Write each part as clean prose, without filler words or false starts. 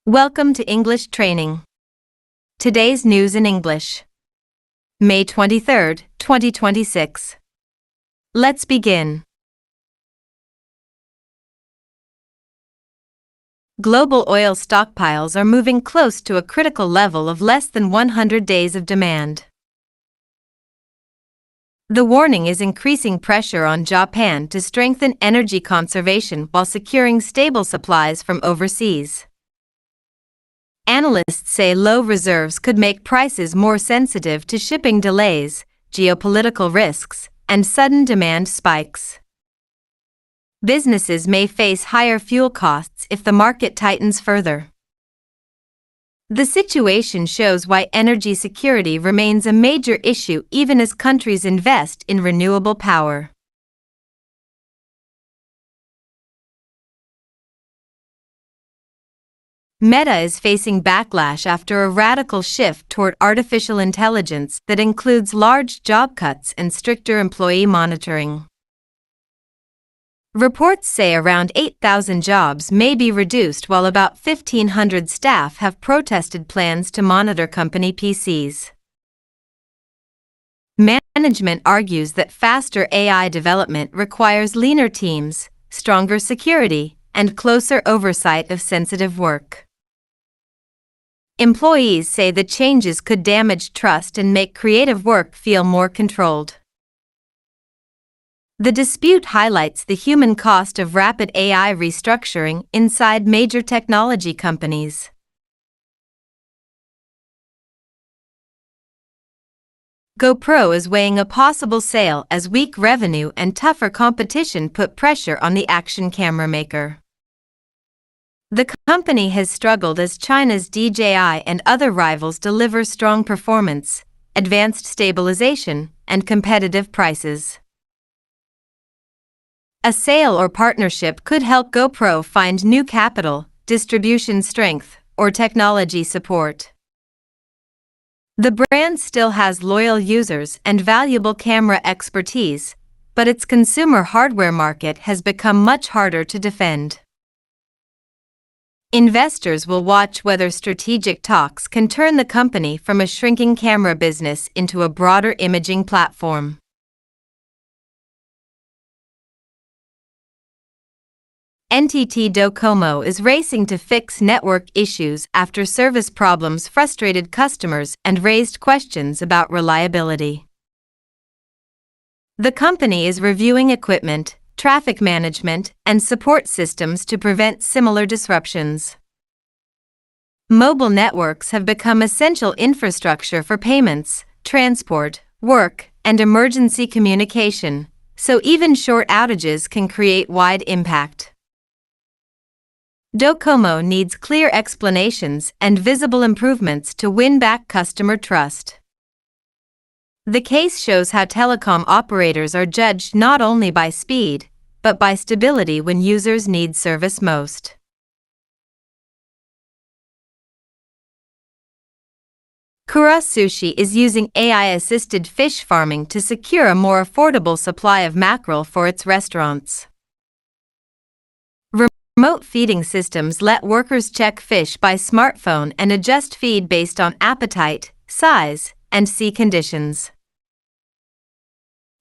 Welcome to English Training. Today's news in English. May 23rd, 2026. Let's begin. Global oil stockpiles are moving close to a critical level of less than 100 days of demand. The warning is increasing pressure on Japan to strengthen energy conservation while securing stable supplies from overseas. Analysts say low reserves could make prices more sensitive to shipping delays, geopolitical risks, and sudden demand spikes. Businesses may face higher fuel costs if the market tightens further. The situation shows why energy security remains a major issue even as countries invest in renewable power. Meta is facing backlash after a radical shift toward artificial intelligence that includes large job cuts and stricter employee monitoring. Reports say around 8,000 jobs may be reduced while about 1,500 staff have protested plans to monitor company PCs. Management argues that faster AI development requires leaner teams, stronger security, and closer oversight of sensitive work. Employees say the changes could damage trust and make creative work feel more controlled. The dispute highlights the human cost of rapid AI restructuring inside major technology companies. GoPro is weighing a possible sale as weak revenue and tougher competition put pressure on the action camera maker. The company has struggled as China's DJI and other rivals deliver strong performance, advanced stabilization, and competitive prices. A sale or partnership could help GoPro find new capital, distribution strength, or technology support. The brand still has loyal users and valuable camera expertise, but its consumer hardware market has become much harder to defend. Investors will watch whether strategic talks can turn the company from a shrinking camera business into a broader imaging platform. NTT Docomo is racing to fix network issues after service problems frustrated customers and raised questions about reliability. The company is reviewing equipment, traffic management, and support systems to prevent similar disruptions. Mobile networks have become essential infrastructure for payments, transport, work, and emergency communication, so even short outages can create wide impact. Docomo needs clear explanations and visible improvements to win back customer trust. The case shows how telecom operators are judged not only by speed, but by stability when users need service most. Ku ra Sushi is using AI-assisted fish farming to secure a more affordable supply of mackerel for its restaurants. Remote feeding systems let workers check fish by smartphone and adjust feed based on appetite, size, and sea conditions.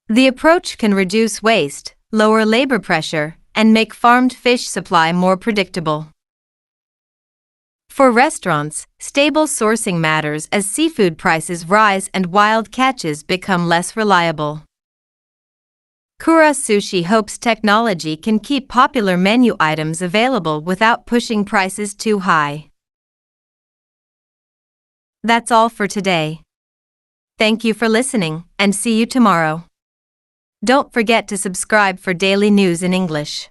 The approach can reduce waste, lower labor pressure, and make farmed fish supply more predictable. For restaurants, stable sourcing matters as seafood prices rise and wild catches become less reliable. Ku ra Sushi hopes technology can keep popular menu items available without pushing prices too high. That's all for today. Thank you for listening, and see you tomorrow. Don't forget to subscribe for daily news in English.